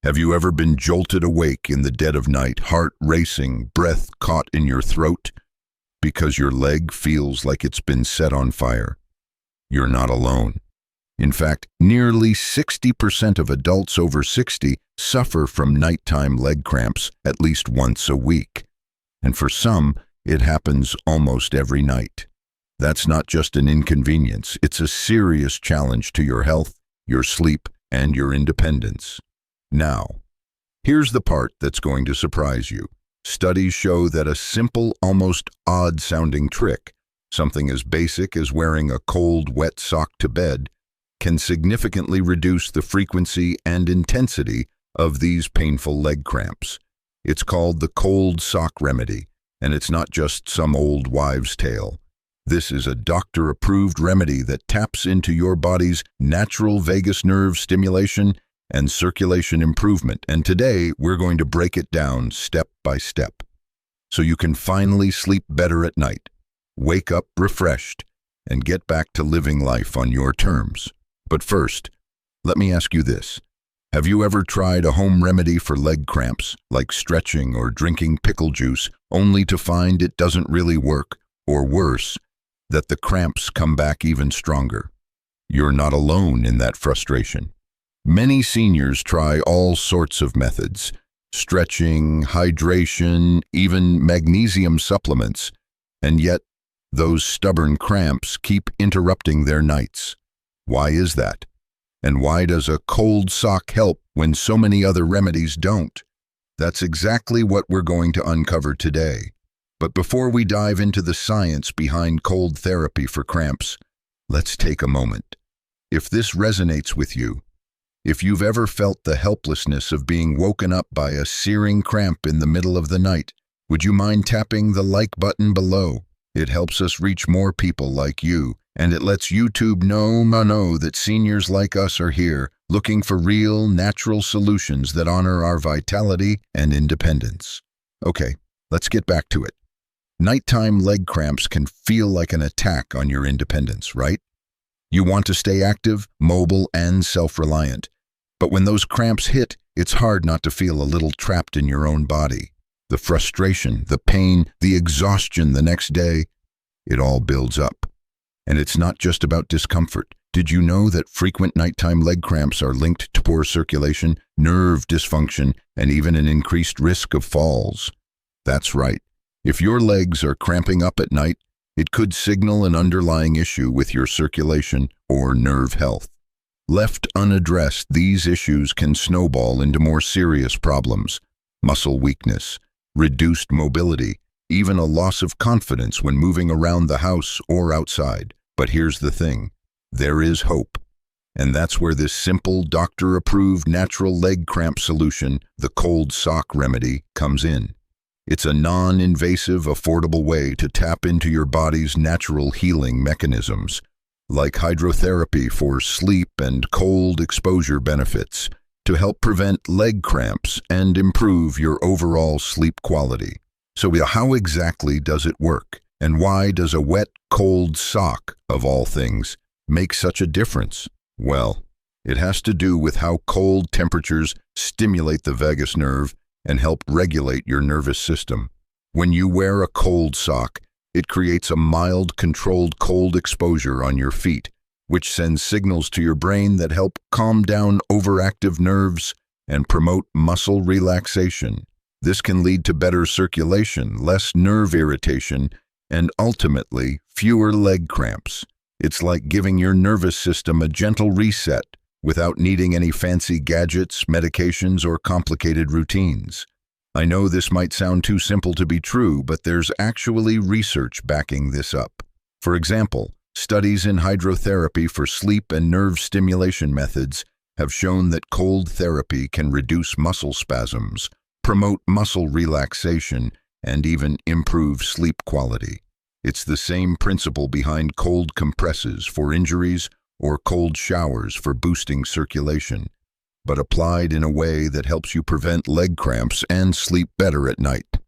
Have you ever been jolted awake in the dead of night, heart racing, breath caught in your throat, because your leg feels like it's been set on fire? You're not alone. In fact, nearly 60% of adults over 60 suffer from nighttime leg cramps at least once a week. And for some, it happens almost every night. That's not just an inconvenience, it's a serious challenge to your health, your sleep, and your independence. Now, here's the part that's going to surprise you. Studies show that a simple, almost odd-sounding trick, something as basic as wearing a cold, wet sock to bed, can significantly reduce the frequency and intensity of these painful leg cramps. It's called the cold sock remedy, and it's not just some old wives' tale. This is a doctor-approved remedy that taps into your body's natural vagus nerve stimulation and circulation improvement, and today we're going to break it down step by step, so you can finally sleep better at night, wake up refreshed, and get back to living life on your terms. But first, let me ask you this. Have you ever tried a home remedy for leg cramps, like stretching or drinking pickle juice, only to find it doesn't really work, or worse, that the cramps come back even stronger? You're not alone in that frustration. Many seniors try all sorts of methods, stretching, hydration, even magnesium supplements, and yet those stubborn cramps keep interrupting their nights. Why is that? And why does a cold sock help when so many other remedies don't? That's exactly what we're going to uncover today. But before we dive into the science behind cold therapy for cramps, let's take a moment. If this resonates with you, if you've ever felt the helplessness of being woken up by a searing cramp in the middle of the night, would you mind tapping the like button below? It helps us reach more people like you, and it lets YouTube know that seniors like us are here, looking for real, natural solutions that honor our vitality and independence. Okay, let's get back to it. Nighttime leg cramps can feel like an attack on your independence, right? You want to stay active, mobile, and self-reliant. But when those cramps hit, it's hard not to feel a little trapped in your own body. The frustration, the pain, the exhaustion the next day, it all builds up. And it's not just about discomfort. Did you know that frequent nighttime leg cramps are linked to poor circulation, nerve dysfunction, and even an increased risk of falls? That's right. If your legs are cramping up at night, it could signal an underlying issue with your circulation or nerve health. Left unaddressed, these issues can snowball into more serious problems: muscle weakness, reduced mobility, even a loss of confidence when moving around the house or outside. But here's the thing, there is hope. And that's where this simple, doctor-approved natural leg cramp solution, the cold sock remedy, comes in. It's a non-invasive, affordable way to tap into your body's natural healing mechanisms, like hydrotherapy for sleep and cold exposure benefits, to help prevent leg cramps and improve your overall sleep quality. So how exactly does it work? And why does a wet, cold sock, of all things, make such a difference? Well, it has to do with how cold temperatures stimulate the vagus nerve and help regulate your nervous system. When you wear a cold sock, it creates a mild, controlled cold exposure on your feet, which sends signals to your brain that help calm down overactive nerves and promote muscle relaxation. This can lead to better circulation, less nerve irritation, and ultimately, fewer leg cramps. It's like giving your nervous system a gentle reset without needing any fancy gadgets, medications, or complicated routines. I know this might sound too simple to be true, but there's actually research backing this up. For example, studies in hydrotherapy for sleep and nerve stimulation methods have shown that cold therapy can reduce muscle spasms, promote muscle relaxation, and even improve sleep quality. It's the same principle behind cold compresses for injuries or cold showers for boosting circulation, but applied in a way that helps you prevent leg cramps and sleep better at night.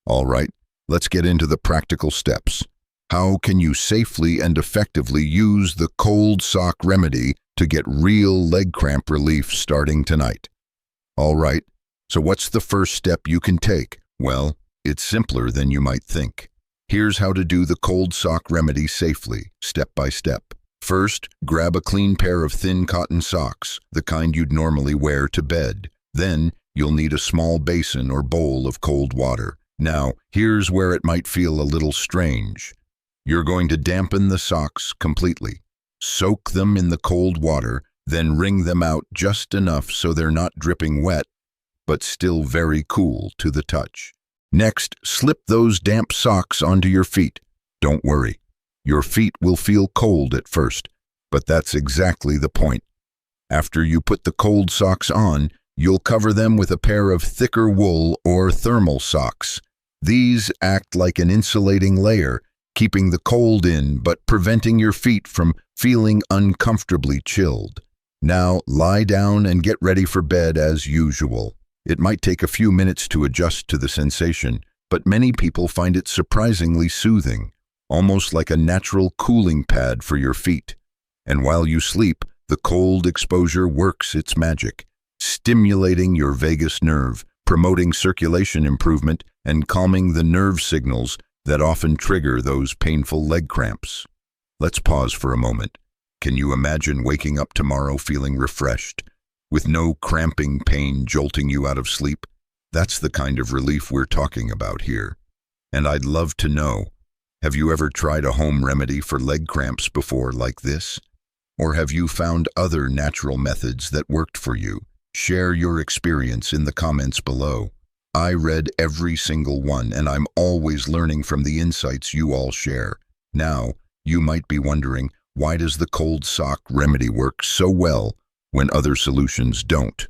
All right, let's get into the practical steps. How can you safely and effectively use the cold sock remedy to get real leg cramp relief starting tonight? All right, so what's the first step you can take? Well, it's simpler than you might think. Here's how to do the cold sock remedy safely, step by step. First, grab a clean pair of thin cotton socks, the kind you'd normally wear to bed. Then, you'll need a small basin or bowl of cold water. Now, here's where it might feel a little strange. You're going to dampen the socks completely. Soak them in the cold water, then wring them out just enough so they're not dripping wet, but still very cool to the touch. Next, slip those damp socks onto your feet. Don't worry, your feet will feel cold at first, but that's exactly the point. After you put the cold socks on, you'll cover them with a pair of thicker wool or thermal socks. These act like an insulating layer, keeping the cold in but preventing your feet from feeling uncomfortably chilled. Now lie down and get ready for bed as usual. It might take a few minutes to adjust to the sensation, but many people find it surprisingly soothing, almost like a natural cooling pad for your feet. And while you sleep, the cold exposure works its magic, stimulating your vagus nerve, promoting circulation improvement, and calming the nerve signals that often trigger those painful leg cramps. Let's pause for a moment. Can you imagine waking up tomorrow feeling refreshed, with no cramping pain jolting you out of sleep? That's the kind of relief we're talking about here. And I'd love to know, have you ever tried a home remedy for leg cramps before like this? Or have you found other natural methods that worked for you? Share your experience in the comments below. I read every single one, and I'm always learning from the insights you all share. Now, you might be wondering, why does the cold sock remedy work so well when other solutions don't?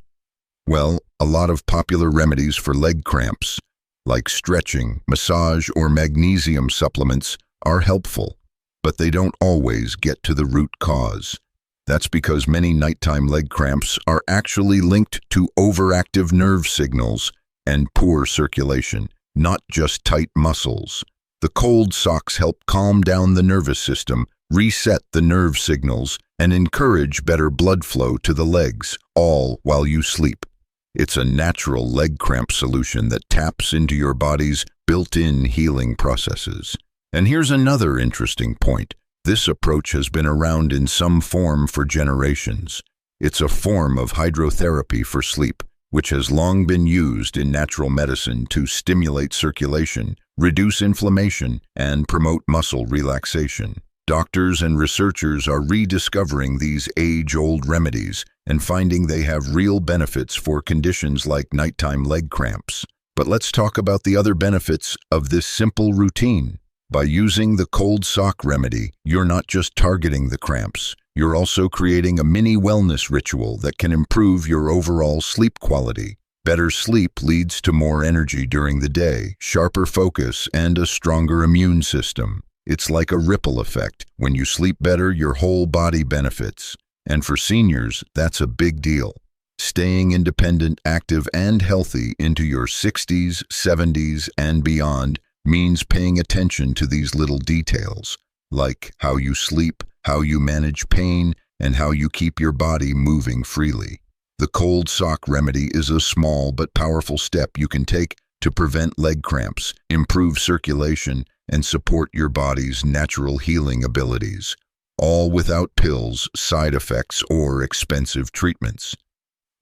Well, a lot of popular remedies for leg cramps, like stretching, massage, or magnesium supplements, are helpful, but they don't always get to the root cause. That's because many nighttime leg cramps are actually linked to overactive nerve signals and poor circulation, not just tight muscles. The cold socks help calm down the nervous system, reset the nerve signals, and encourage better blood flow to the legs, all while you sleep. It's a natural leg cramp solution that taps into your body's built-in healing processes. And here's another interesting point. This approach has been around in some form for generations. It's a form of hydrotherapy for sleep, which has long been used in natural medicine to stimulate circulation, reduce inflammation, and promote muscle relaxation. Doctors and researchers are rediscovering these age-old remedies and finding they have real benefits for conditions like nighttime leg cramps. But let's talk about the other benefits of this simple routine. By using the cold sock remedy, you're not just targeting the cramps, you're also creating a mini wellness ritual that can improve your overall sleep quality. Better sleep leads to more energy during the day, sharper focus, and a stronger immune system. It's like a ripple effect. When you sleep better, your whole body benefits. And for seniors, that's a big deal. Staying independent, active, and healthy into your 60s, 70s, and beyond means paying attention to these little details, like how you sleep, how you manage pain, and how you keep your body moving freely. The cold sock remedy is a small but powerful step you can take to prevent leg cramps, improve circulation, and support your body's natural healing abilities, all without pills, side effects, or expensive treatments.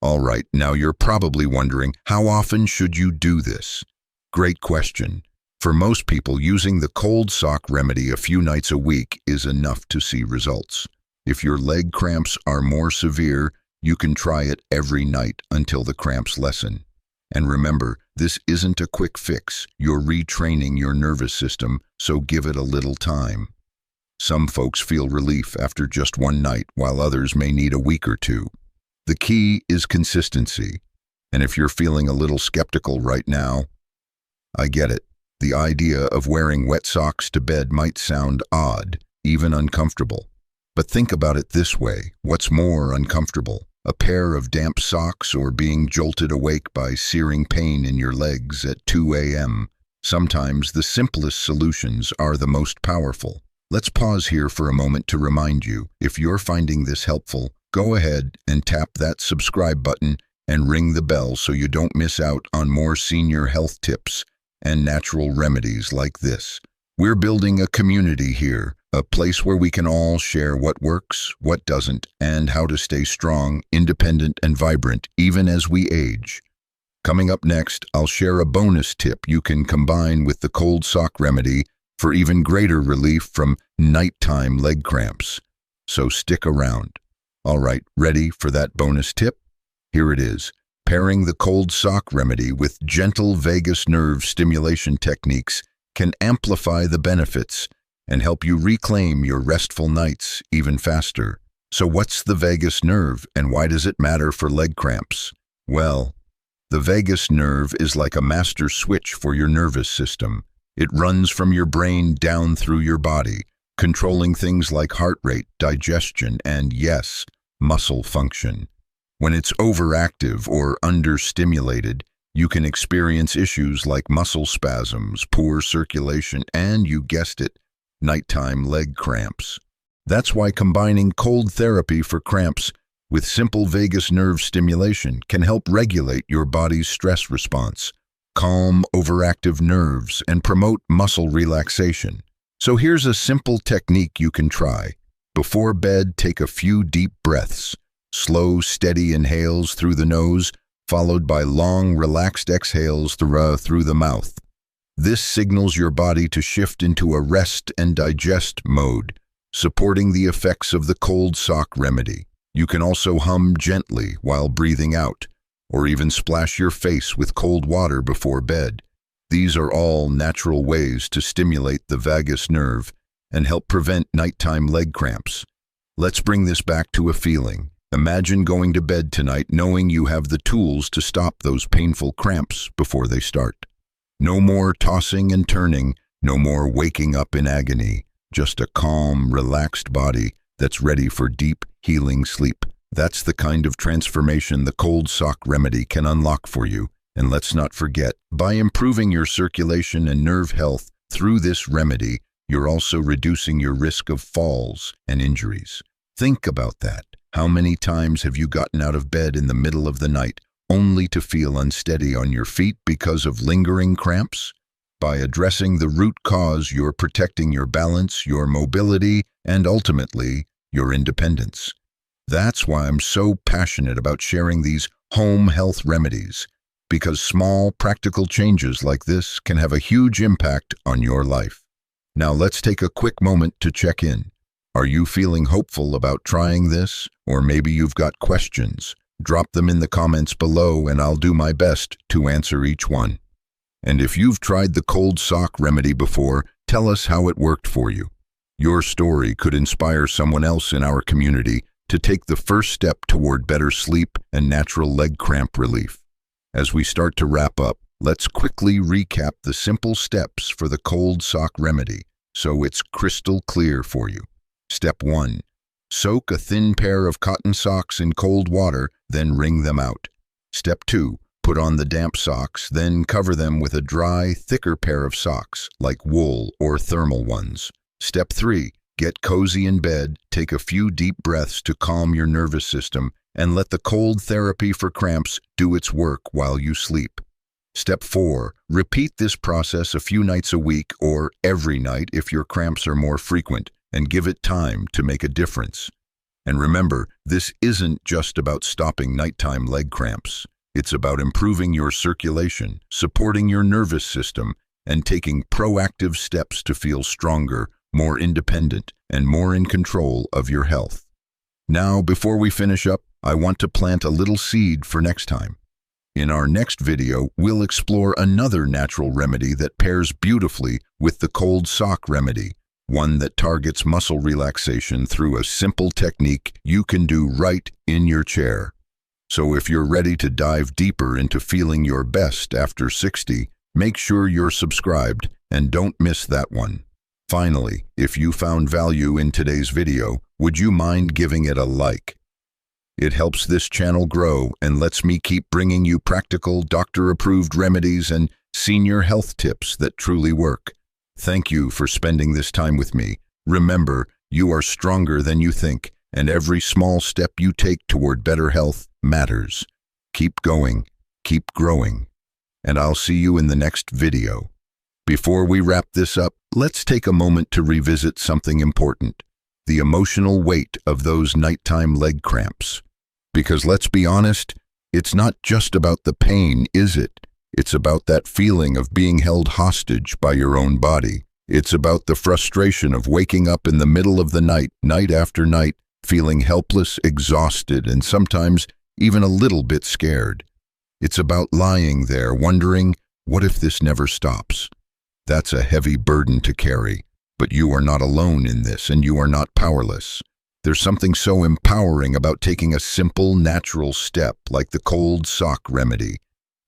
All right, now you're probably wondering, how often should you do this? Great question. For most people, using the cold sock remedy a few nights a week is enough to see results. If your leg cramps are more severe, you can try it every night until the cramps lessen. And remember, this isn't a quick fix. You're retraining your nervous system, so give it a little time. Some folks feel relief after just one night, while others may need a week or two. The key is consistency. And if you're feeling a little skeptical right now, I get it. The idea of wearing wet socks to bed might sound odd, even uncomfortable. But think about it this way. What's more uncomfortable? A pair of damp socks or being jolted awake by searing pain in your legs at 2 a.m.? Sometimes the simplest solutions are the most powerful. Let's pause here for a moment to remind you, if you're finding this helpful, go ahead and tap that subscribe button and ring the bell so you don't miss out on more senior health tips and natural remedies like this. We're building a community here, a place where we can all share what works, what doesn't, and how to stay strong, independent, and vibrant even as we age. Coming up next, I'll share a bonus tip you can combine with the cold sock remedy for even greater relief from nighttime leg cramps. So stick around. All right, ready for that bonus tip? Here it is. Pairing the cold sock remedy with gentle vagus nerve stimulation techniques can amplify the benefits and help you reclaim your restful nights even faster. So what's the vagus nerve and why does it matter for leg cramps? Well, the vagus nerve is like a master switch for your nervous system. It runs from your brain down through your body, controlling things like heart rate, digestion, and yes, muscle function. When it's overactive or understimulated, you can experience issues like muscle spasms, poor circulation, and, you guessed it, nighttime leg cramps. That's why combining cold therapy for cramps with simple vagus nerve stimulation can help regulate your body's stress response, calm overactive nerves, and promote muscle relaxation. So here's a simple technique you can try. Before bed, take a few deep breaths. Slow, steady inhales through the nose, followed by long, relaxed exhales through the mouth. This signals your body to shift into a rest and digest mode, supporting the effects of the cold sock remedy. You can also hum gently while breathing out, or even splash your face with cold water before bed. These are all natural ways to stimulate the vagus nerve and help prevent nighttime leg cramps. Let's bring this back to a feeling. Imagine going to bed tonight knowing you have the tools to stop those painful cramps before they start. No more tossing and turning, no more waking up in agony, just a calm, relaxed body that's ready for deep, healing sleep. That's the kind of transformation the cold sock remedy can unlock for you. And let's not forget, by improving your circulation and nerve health through this remedy, you're also reducing your risk of falls and injuries. Think about that. How many times have you gotten out of bed in the middle of the night only to feel unsteady on your feet because of lingering cramps? By addressing the root cause, you're protecting your balance, your mobility, and ultimately, your independence. That's why I'm so passionate about sharing these home health remedies, because small, practical changes like this can have a huge impact on your life. Now let's take a quick moment to check in. Are you feeling hopeful about trying this? Or maybe you've got questions? Drop them in the comments below and I'll do my best to answer each one. And if you've tried the cold sock remedy before, tell us how it worked for you. Your story could inspire someone else in our community to take the first step toward better sleep and natural leg cramp relief. As we start to wrap up, let's quickly recap the simple steps for the cold sock remedy so it's crystal clear for you. Step 1. Soak a thin pair of cotton socks in cold water, then wring them out. Step 2. Put on the damp socks, then cover them with a dry, thicker pair of socks, like wool or thermal ones. Step 3. Get cozy in bed, take a few deep breaths to calm your nervous system, and let the cold therapy for cramps do its work while you sleep. Step 4. Repeat this process a few nights a week or every night if your cramps are more frequent, and give it time to make a difference. And remember, this isn't just about stopping nighttime leg cramps. It's about improving your circulation, supporting your nervous system, and taking proactive steps to feel stronger, more independent, and more in control of your health. Now, before we finish up, I want to plant a little seed for next time. In our next video, we'll explore another natural remedy that pairs beautifully with the cold sock remedy, one that targets muscle relaxation through a simple technique you can do right in your chair. So if you're ready to dive deeper into feeling your best after 60, make sure you're subscribed and don't miss that one. Finally, if you found value in today's video, would you mind giving it a like? It helps this channel grow and lets me keep bringing you practical, doctor-approved remedies and senior health tips that truly work. Thank you for spending this time with me. Remember, you are stronger than you think, and every small step you take toward better health matters. keep going, keep growing, and I'll see you in the next video. Before we wrap this up, let's take a moment to revisit something important: the emotional weight of those nighttime leg cramps. Because let's be honest, it's not just about the pain, is it? It's about that feeling of being held hostage by your own body. It's about the frustration of waking up in the middle of the night, night after night, feeling helpless, exhausted, and sometimes even a little bit scared. It's about lying there wondering, what if this never stops? That's a heavy burden to carry, but you are not alone in this, and you are not powerless. There's something so empowering about taking a simple, natural step like the cold sock remedy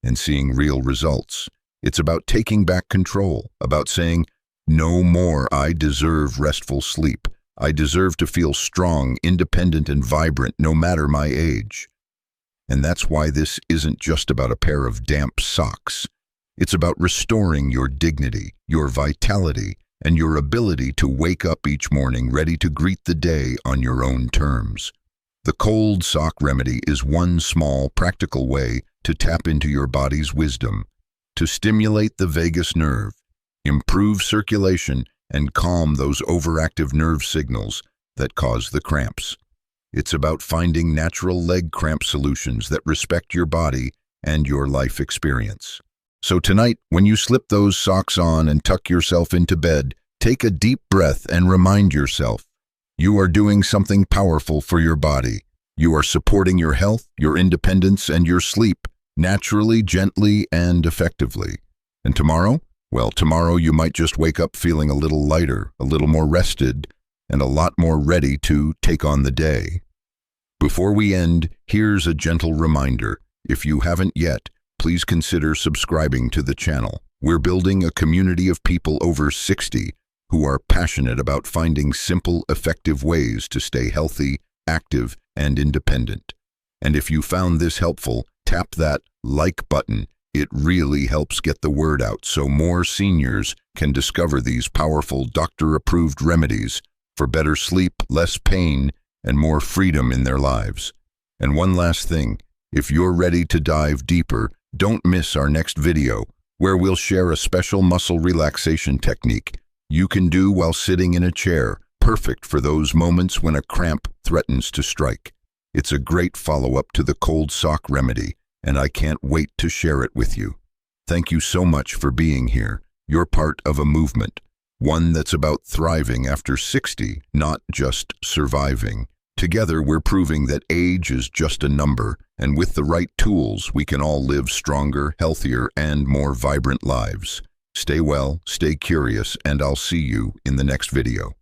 and seeing real results. It's about taking back control, about saying, no more, I deserve restful sleep. I deserve to feel strong, independent, and vibrant no matter my age. And that's why this isn't just about a pair of damp socks. It's about restoring your dignity, your vitality, and your ability to wake up each morning ready to greet the day on your own terms. The cold sock remedy is one small, practical way to tap into your body's wisdom, to stimulate the vagus nerve, improve circulation, and calm those overactive nerve signals that cause the cramps. It's about finding natural leg cramp solutions that respect your body and your life experience. So tonight, when you slip those socks on and tuck yourself into bed, take a deep breath and remind yourself, you are doing something powerful for your body. You are supporting your health, your independence, and your sleep, naturally, gently, and effectively. And tomorrow? Well, tomorrow you might just wake up feeling a little lighter, a little more rested, and a lot more ready to take on the day. Before we end, here's a gentle reminder. If you haven't yet, please consider subscribing to the channel. We're building a community of people over 60 who are passionate about finding simple, effective ways to stay healthy, active, and independent. And if you found this helpful, tap that like button. It really helps get the word out so more seniors can discover these powerful doctor-approved remedies for better sleep, less pain, and more freedom in their lives. And one last thing, if you're ready to dive deeper, don't miss our next video, where we'll share a special muscle relaxation technique you can do while sitting in a chair, perfect for those moments when a cramp threatens to strike. It's a great follow-up to the cold sock remedy, and I can't wait to share it with you. Thank you so much for being here. You're part of a movement, one that's about thriving after 60, not just surviving. Together, we're proving that age is just a number, and with the right tools, we can all live stronger, healthier, and more vibrant lives. Stay well, stay curious, and I'll see you in the next video.